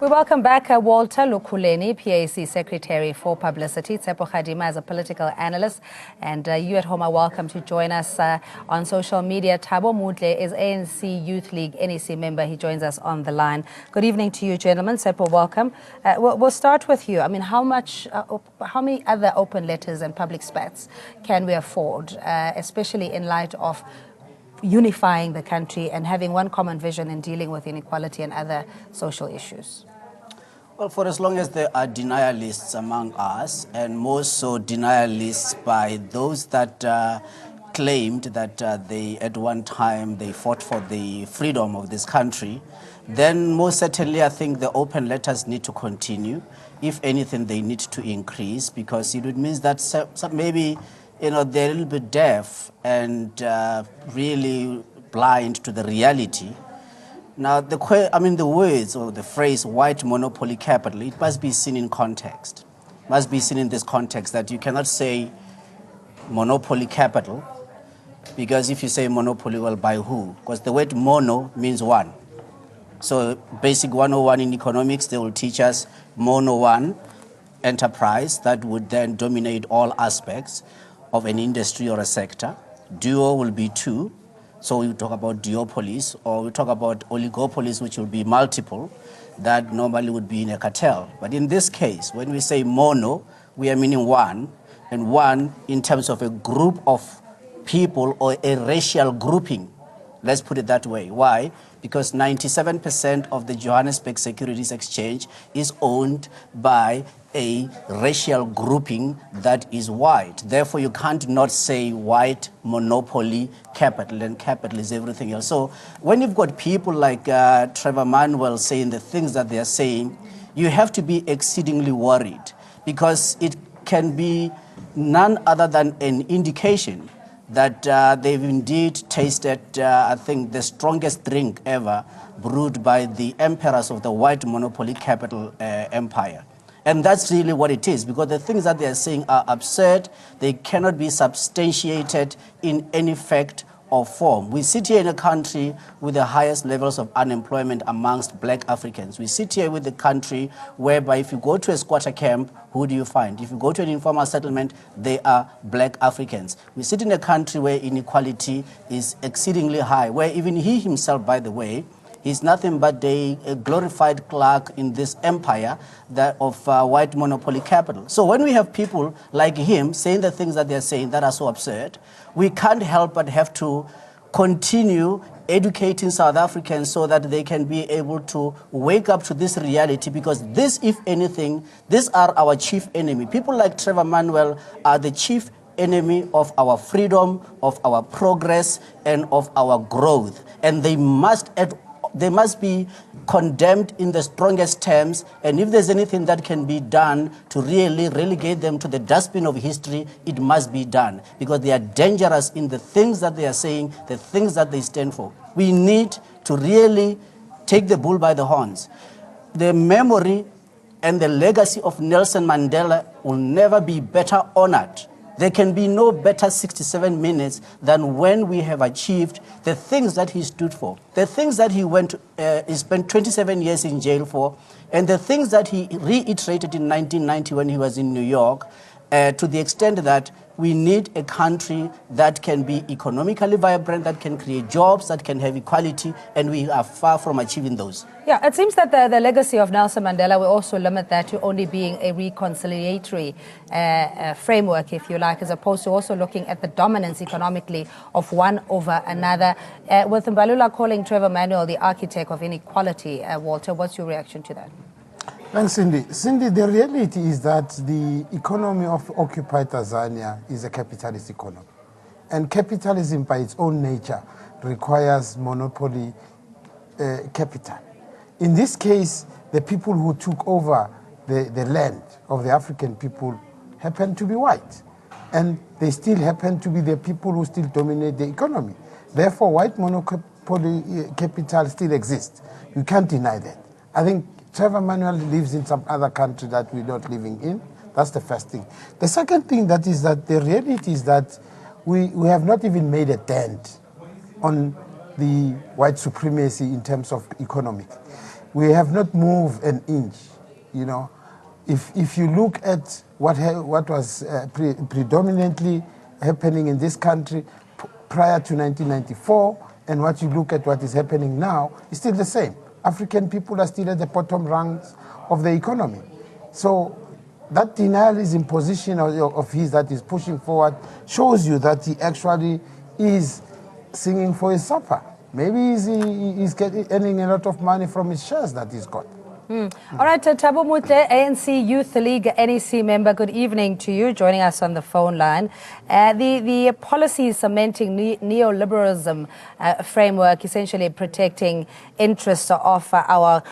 We welcome back Walter Lukhuleni, PAC Secretary for Publicity, Tsepo Khadima as a political analyst, and you at home are welcome to join us on social media. Thabo Mutle is ANC Youth League NEC member. He joins us on the line. Good evening to you, gentlemen. Tsepo, welcome. We'll start with you. I mean, how many other open letters and public spats can we afford, especially in light of unifying the country and having one common vision in dealing with inequality and other social issues? Well, for as long as there are denialists among us, and more so denialists by those that claimed that they at one time they fought for the freedom of this country, then most certainly I think the open letters need to continue. If anything, they need to increase, because it would mean that maybe they're a little bit deaf and really blind to the reality. Now, the words or the phrase white monopoly capital, it must be seen in context. Must be seen in this context, that you cannot say monopoly capital, because if you say monopoly, well, by who? Because the word mono means one. So basic 101 in economics, they will teach us mono one enterprise that would then dominate all aspects of an industry or a sector. Duo will be two. So we talk about duopolies, or we talk about oligopolies, which will be multiple, that normally would be in a cartel. But in this case, when we say mono, we are meaning one, and one in terms of a group of people or a racial grouping. Let's put it that way. Why? Because 97% of the Johannesburg Securities Exchange is owned by a racial grouping that is white. Therefore, you can't not say white monopoly capital, and capital is everything else. So when you've got people like Trevor Manuel saying the things that they are saying, you have to be exceedingly worried, because it can be none other than an indication that they've indeed tasted, I think, the strongest drink ever brewed by the emperors of the white monopoly capital empire. And that's really what it is, because the things that they're saying are absurd. They cannot be substantiated in any fact or form. We sit here in a country with the highest levels of unemployment amongst black Africans. We sit here with a country whereby if you go to a squatter camp, who do you find? If you go to an informal settlement, they are black Africans. We sit in a country where inequality is exceedingly high, where even he himself, by the way, he's nothing but a glorified clerk in this empire of white monopoly capital. So when we have people like him saying the things that they're saying that are so absurd, we can't help but have to continue educating South Africans so that they can be able to wake up to this reality, because this, if anything, these are our chief enemy. People like Trevor Manuel are the chief enemy of our freedom, of our progress, and of our growth. And they must be condemned in the strongest terms, and if there's anything that can be done to really relegate them to the dustbin of history, it must be done, because they are dangerous in the things that they are saying, the things that they stand for. We need to really take the bull by the horns. The memory and the legacy of Nelson Mandela will never be better honored. There can be no better 67 minutes than when we have achieved the things that he stood for, the things that he spent 27 years in jail for, and the things that he reiterated in 1990 when he was in New York, to the extent that we need a country that can be economically vibrant, that can create jobs, that can have equality, and we are far from achieving those. Yeah, it seems that the legacy of Nelson Mandela will also limit that to only being a reconciliatory framework, if you like, as opposed to also looking at the dominance economically of one over another. With Mbalula calling Trevor Manuel the architect of inequality, Walter, what's your reaction to that? Thanks, Cindy. Cindy, the reality is that the economy of occupied Tanzania is a capitalist economy. And capitalism by its own nature requires monopoly capital. In this case, the people who took over the land of the African people happen to be white. And they still happen to be the people who still dominate the economy. Therefore, white monopoly capital still exists. You can't deny that. I think Trevor Manuel lives in some other country that we're not living in. That's the first thing. The second thing that is that the reality is that we have not even made a dent on the white supremacy in terms of economic. we have not moved an inch. You know, if you look at what was predominantly happening in this country prior to 1994, and what you look at what is happening now, it's still the same. African people are still at the bottom rungs of the economy. So that denialism position of his that is pushing forward shows you that he actually is singing for his supper. Maybe he's earning a lot of money from his shares that he's got. All right, Thabo Motle, ANC Youth League NEC member, good evening to you, joining us on the phone line. The policy cementing neoliberalism framework, essentially protecting interests of our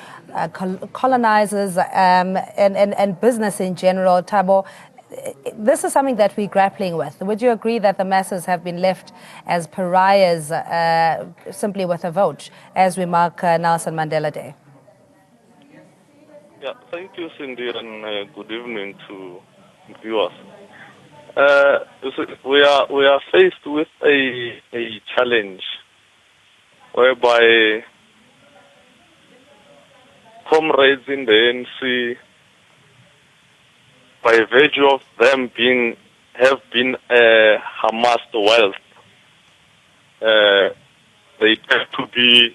colonizers and business in general. Thabo, this is something that we're grappling with. Would you agree that the masses have been left as pariahs simply with a vote as we mark Nelson Mandela Day? Yeah, thank you, Cindy, and good evening to viewers. We are faced with a challenge whereby comrades in the ANC, by virtue of them have been amassed wealth, they have to be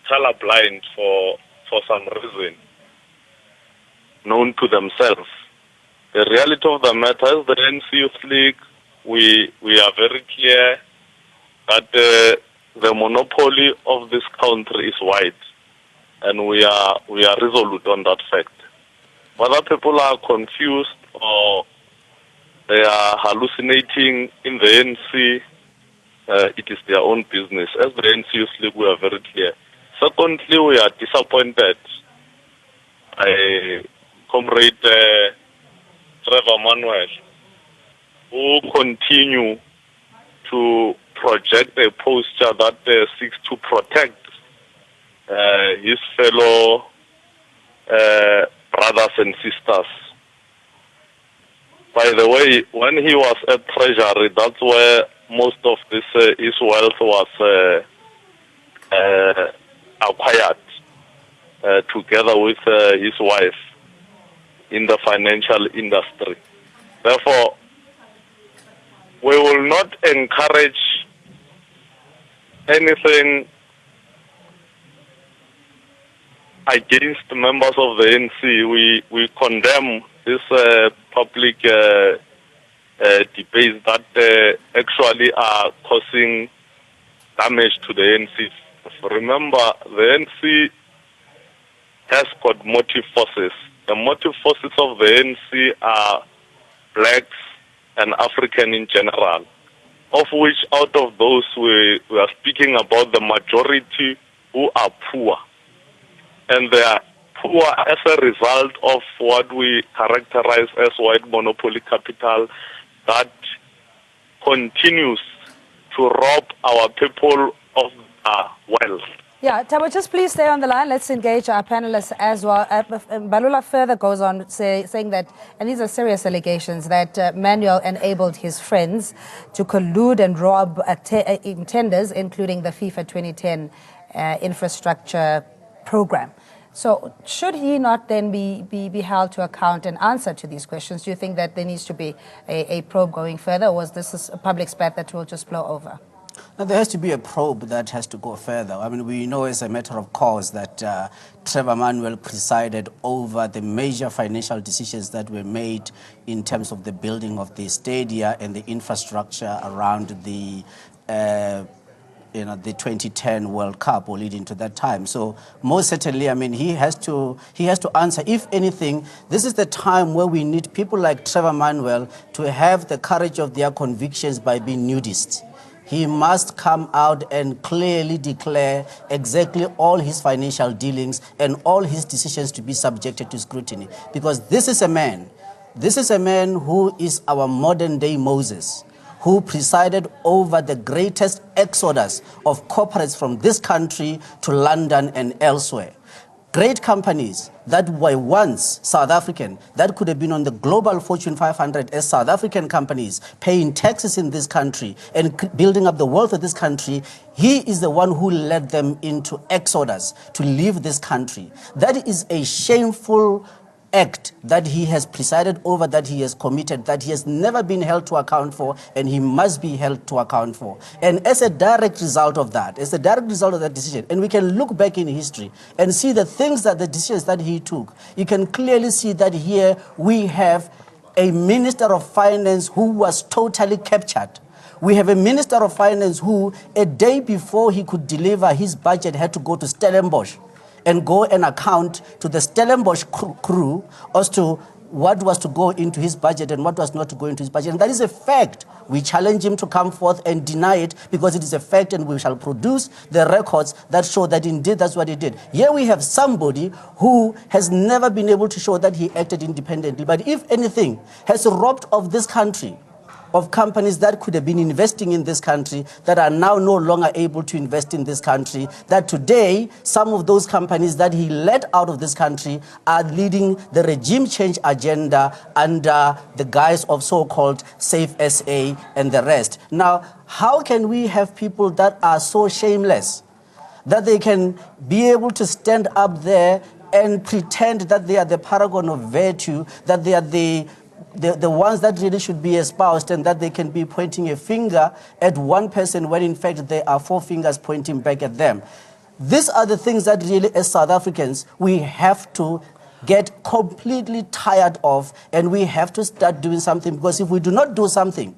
colorblind for some reason known to themselves. The reality of the matter is the ANC Youth League, we are very clear that the monopoly of this country is wide, and we are resolute on that fact. Whether people are confused or they are hallucinating in the ANC, it is their own business. As the ANC Youth League, we are very clear. Secondly, we are disappointed by Comrade Trevor Manuel, who continue to project a posture that seeks to protect his fellow brothers and sisters. By the way, when he was at Treasury, that's where most of his wealth was acquired, together with his wife, in the financial industry. Therefore, we will not encourage anything against members of the ANC. We condemn this public debates that actually are causing damage to the ANC. Remember, the ANC has got motive forces. The motive forces of the ANC are blacks and African in general, of which out of those we are speaking about the majority who are poor. And they are poor as a result of what we characterize as white monopoly capital that continues to rob our people of wealth. Yeah, Thabo, just please stay on the line. Let's engage our panelists as well. Mbalula further goes on saying that, and these are serious allegations, that Manuel enabled his friends to collude and rob tenders, including the FIFA 2010 infrastructure program. So should he not then be held to account and answer to these questions? Do you think that there needs to be a probe going further, or was this a public spat that will just blow over? Now, there has to be a probe that has to go further. I mean, we know as a matter of course that Trevor Manuel presided over the major financial decisions that were made in terms of the building of the stadia and the infrastructure around the the 2010 World Cup or leading to that time. So most certainly, I mean, he has to answer. If anything, this is the time where we need people like Trevor Manuel to have the courage of their convictions by being nudists. He must come out and clearly declare exactly all his financial dealings and all his decisions to be subjected to scrutiny. Because this is a man who is our modern day Moses, who presided over the greatest exodus of corporates from this country to London and elsewhere. great companies that were once South African, that could have been on the global Fortune 500 as South African companies, paying taxes in this country and building up the wealth of this country, he is the one who led them into exodus to leave this country. That is a shameful act that he has presided over, that he has committed, that he has never been held to account for, and he must be held to account for. And as a direct result of that, decision, and we can look back in history and see the things that the decisions that he took, you can clearly see that here we have a Minister of Finance who was totally captured. We have a Minister of Finance who, a day before he could deliver his budget, had to go to Stellenbosch and go and account to the Stellenbosch crew as to what was to go into his budget and what was not to go into his budget. And that is a fact. We challenge him to come forth and deny it because it is a fact, and we shall produce the records that show that indeed that's what he did. Here we have somebody who has never been able to show that he acted independently, but if anything, has robbed of this country of companies that could have been investing in this country that are now no longer able to invest in this country, that today some of those companies that he let out of this country are leading the regime change agenda under the guise of so-called Safe SA and the rest. Now, how can we have people that are so shameless that they can be able to stand up there and pretend that they are the paragon of virtue, that they are the ones that really should be espoused, and that they can be pointing a finger at one person when in fact there are four fingers pointing back at them. These are the things that really, as South Africans, we have to get completely tired of, and we have to start doing something, because if we do not do something,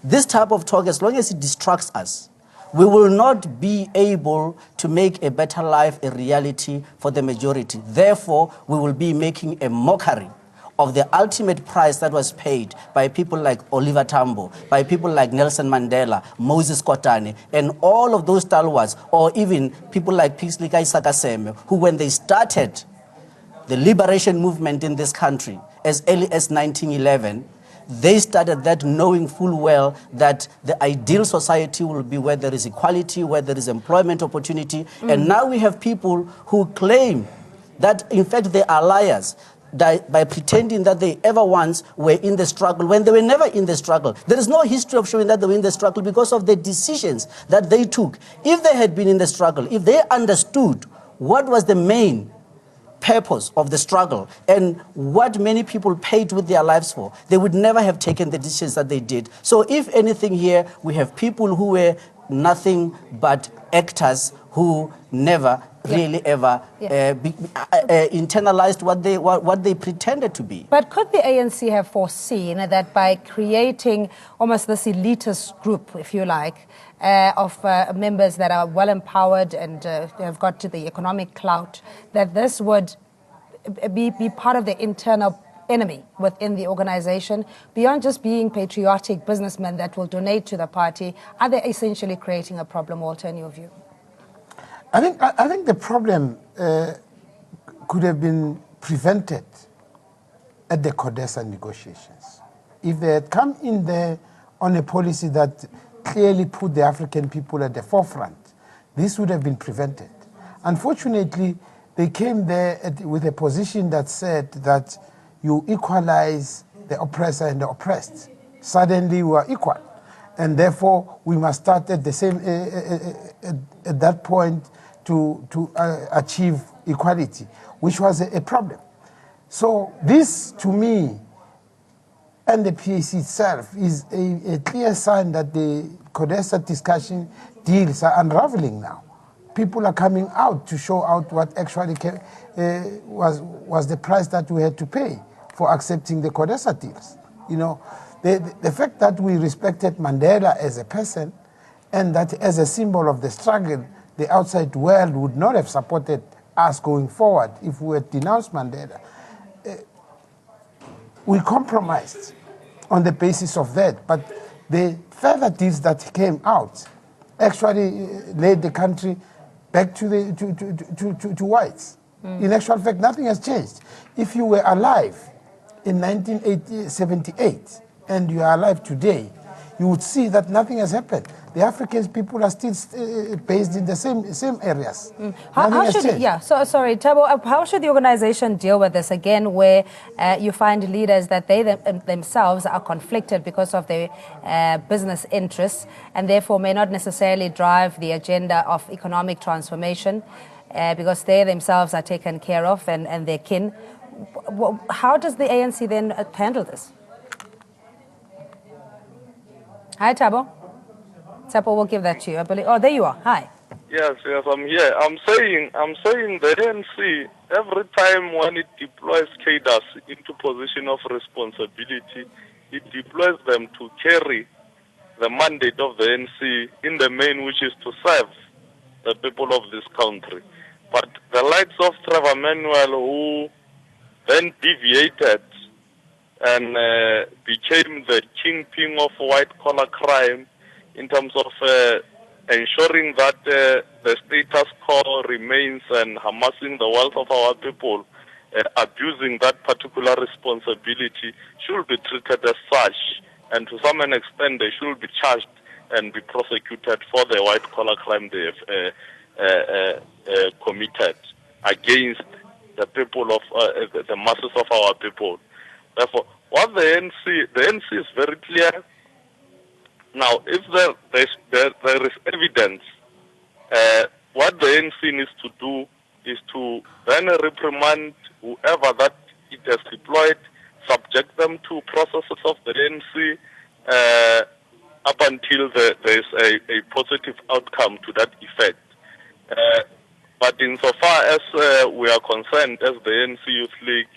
this type of talk, as long as it distracts us, we will not be able to make a better life a reality for the majority. Therefore, we will be making a mockery of the ultimate price that was paid by people like Oliver Tambo, by people like Nelson Mandela, Moses Kotane, and all of those stalwarts, or even people like Pixley Sakaseme, who when they started the liberation movement in this country as early as 1911, they started that knowing full well that the ideal society will be where there is equality, where there is employment opportunity. And now we have people who claim that in fact they are liars, by pretending that they ever once were in the struggle when they were never in the struggle. There is no history of showing that they were in the struggle because of the decisions that they took. If they had been in the struggle, if they understood what was the main purpose of the struggle and what many people paid with their lives for, they would never have taken the decisions that they did. So if anything here, we have people who were nothing but actors who never really ever internalized what they pretended to be. But could the ANC have foreseen that by creating almost this elitist group, if you like, of members that are well empowered and have got to the economic clout, that this would be part of the internal enemy within the organization, beyond just being patriotic businessmen that will donate to the party? Are they essentially creating a problem, Walter, in your view? I think the problem could have been prevented at the CODESA negotiations. If they had come in there on a policy that clearly put the African people at the forefront, this would have been prevented. Unfortunately, they came there with a position that said that you equalize the oppressor and the oppressed. Suddenly we are equal. And therefore, we must start at the same, at that point to achieve equality, which was a problem. So this, to me, and the PAC itself, is a clear sign that the CODESA discussion deals are unraveling now. People are coming out to show out what actually was the price that we had to pay for accepting the CODESA deals. You know, the fact that we respected Mandela as a person and that as a symbol of the struggle, the outside world would not have supported us going forward if we had denounced Mandela. We compromised on the basis of that, but the further deals that came out actually led the country back to whites. In actual fact, nothing has changed. If you were alive in 1978 and you are alive today, you would see that nothing has happened. The African people are still based in the same areas. How should, sorry, Thabo, how should the organization deal with this again, where you find leaders that they themselves are conflicted because of their business interests and therefore may not necessarily drive the agenda of economic transformation because they themselves are taken care of and their kin? How does the ANC then handle this? Hi, Thabo. Thabo will give that to you, I believe. Oh, there you are. Hi. Yes, I'm here. I'm saying the ANC, every time when it deploys cadres into position of responsibility, it deploys them to carry the mandate of the ANC in the main, which is to serve the people of this country. But the likes of Trevor Manuel, who then deviated and became the kingpin of white-collar crime in terms of ensuring that the status quo remains and amassing the wealth of our people, abusing that particular responsibility, should be treated as such. And to some extent, they should be charged and be prosecuted for the white-collar crime they have committed against the people of the masses of our people. Therefore, what the ANC is very clear. Now, if there is evidence, what the ANC needs to do is to then reprimand whoever that it has deployed, subject them to processes of the ANC up until there is a positive outcome to that effect. But insofar as we are concerned as the ANC Youth League,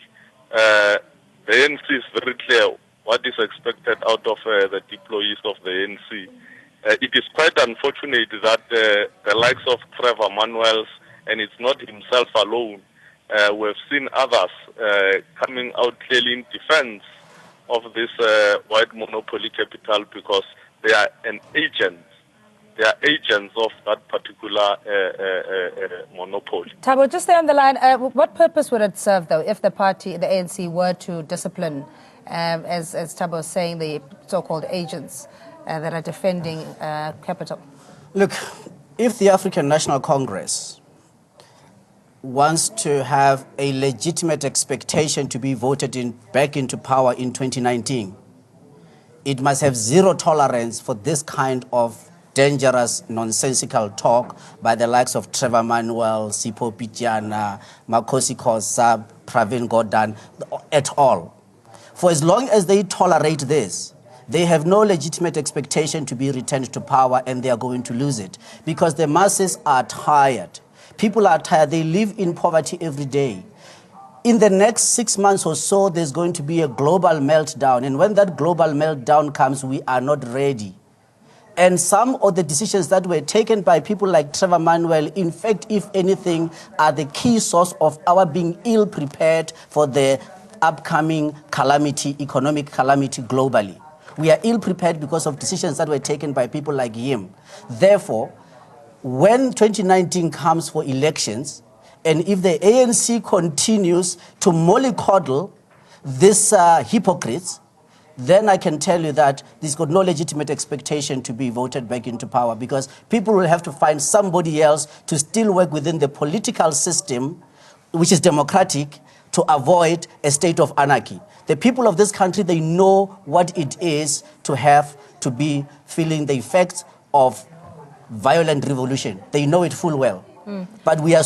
the ANC is very clear what is expected out of the deployees of the ANC. It is quite unfortunate that the likes of Trevor Manuel, and it's not himself alone, we've seen others coming out clearly in defense of this white monopoly capital because they are an agent. They are agents of that particular monopoly. Thabo, just stay on the line. What purpose would it serve, though, if the party, the ANC, were to discipline, as Thabo was saying, the so-called agents that are defending capital? Look, if the African National Congress wants to have a legitimate expectation to be voted back into power in 2019, it must have zero tolerance for this kind of dangerous, nonsensical talk by the likes of Trevor Manuel, Sipho Pitjana, Makosi Khosa, Pravin Gordhan, at all. For as long as they tolerate this, they have no legitimate expectation to be returned to power, and they are going to lose it because the masses are tired. People are tired. They live in poverty every day. In the next 6 months or so, there's going to be a global meltdown, and when that global meltdown comes, we are not ready. And some of the decisions that were taken by people like Trevor Manuel, in fact, if anything, are the key source of our being ill-prepared for the upcoming calamity, economic calamity globally. We are ill-prepared because of decisions that were taken by people like him. Therefore, when 2019 comes for elections, and if the ANC continues to mollycoddle these hypocrites, then I can tell you that there's got no legitimate expectation to be voted back into power because people will have to find somebody else to still work within the political system, which is democratic, to avoid a state of anarchy. The people of this country, they know what it is to have to be feeling the effects of violent revolution. They know it full well. But we are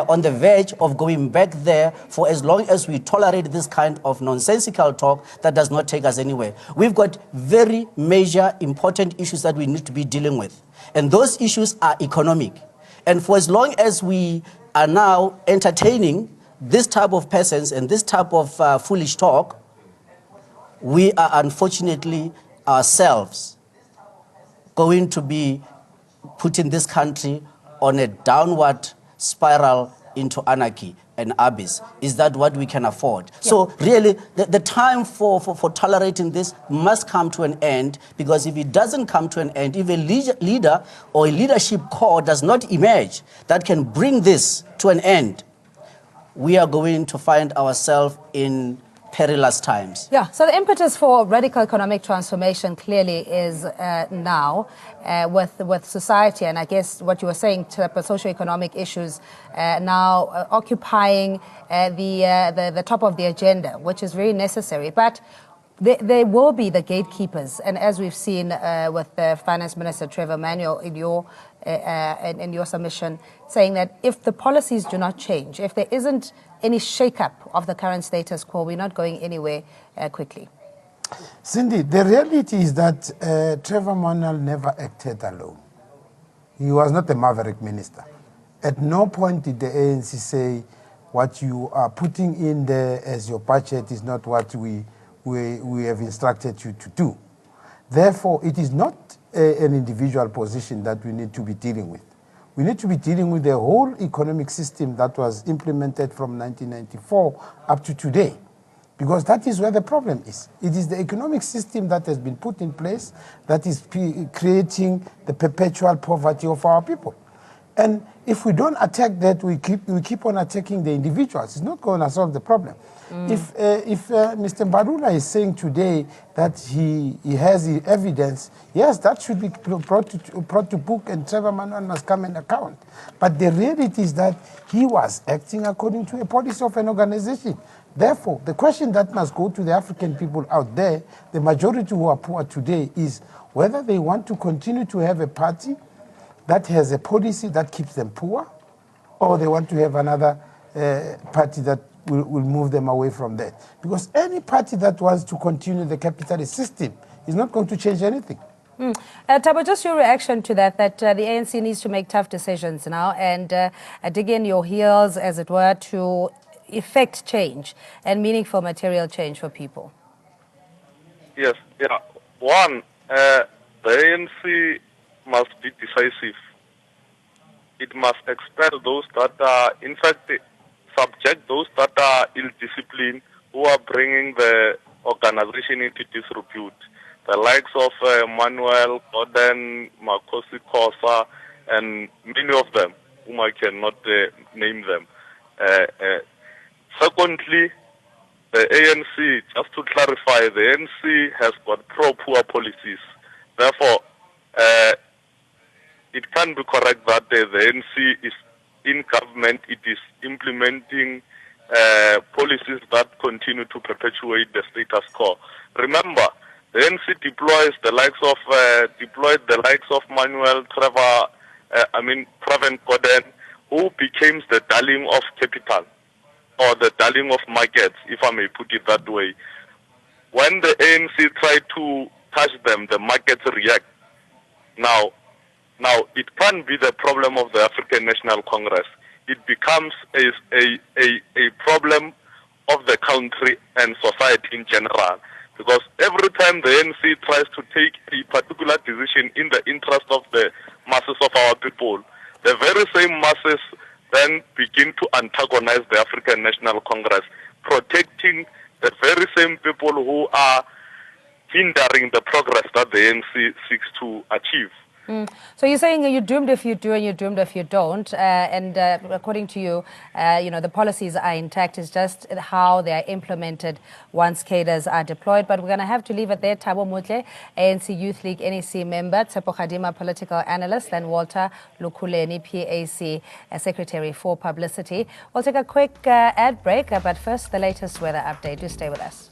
on the verge of going back there for as long as we tolerate this kind of nonsensical talk that does not take us anywhere. We've got very major, important issues that we need to be dealing with. And those issues are economic. And for as long as we are now entertaining this type of persons and this type of foolish talk, we are unfortunately ourselves going to be putting this country on a downward spiral into anarchy and abyss. Is that what we can afford? Yeah. So really, the time for tolerating this must come to an end, because if it doesn't come to an end, if a leader or a leadership core does not emerge that can bring this to an end, we are going to find ourselves in perilous times. Yeah, so the impetus for radical economic transformation clearly is now with society, and I guess what you were saying, socio-economic issues now occupying the top of the agenda, which is very necessary. But there will be the gatekeepers, and as we've seen with the Finance Minister Trevor Manuel in your submission, saying that if the policies do not change, if there isn't any shake-up of the current status quo, we're not going anywhere quickly. Cindy, the reality is that Trevor Manuel never acted alone. He was not a maverick minister. At no point did the ANC say what you are putting in there as your budget is not what we have instructed you to do. Therefore, it is not an individual position that we need to be dealing with. We need to be dealing with the whole economic system that was implemented from 1994 up to today, because that is where the problem is. It is the economic system that has been put in place that is creating the perpetual poverty of our people. And if we don't attack that, we keep on attacking the individuals. It's not going to solve the problem. If Mr. Mbalula is saying today that he has the evidence, yes, that should be brought to book, and Trevor Manuel must come and account. But the reality is that he was acting according to a policy of an organization. Therefore, the question that must go to the African people out there, the majority who are poor today, is whether they want to continue to have a party that has a policy that keeps them poor, or they want to have another party that will move them away from that. Because any party that wants to continue the capitalist system is not going to change anything. Thabo, just your reaction to that the ANC needs to make tough decisions now and dig in your heels, as it were, to effect change and meaningful material change for people. Yes, yeah. One, the ANC must be decisive. It must expel those that are, in fact, subject those that are ill-disciplined, who are bringing the organization into disrepute. The likes of Manuel, Gordon, Makosi Kosa, and many of them, whom I cannot name them. Secondly, the ANC, just to clarify, the ANC has got pro-poor policies. Therefore, it can be correct that the ANC is in government, it is implementing policies that continue to perpetuate the status quo. Remember, the ANC deployed the likes of Manuel, Trevor, Gordon, who became the darling of capital, or the darling of markets, if I may put it that way. When the ANC tried to touch them, the markets react. Now, it can't be the problem of the African National Congress. It becomes a problem of the country and society in general. Because every time the ANC tries to take a particular decision in the interest of the masses of our people, the very same masses then begin to antagonize the African National Congress, protecting the very same people who are hindering the progress that the ANC seeks to achieve. So you're saying you're doomed if you do and you're doomed if you don't. According to you, the policies are intact. It's just how they are implemented once cadres are deployed. But we're going to have to leave it there. Thabo Mutle, ANC Youth League NEC member, Tsepo Khadima, political analyst, and Walter Lukuleni, PAC Secretary for Publicity. We'll take a quick ad break, but first, the latest weather update. Do stay with us.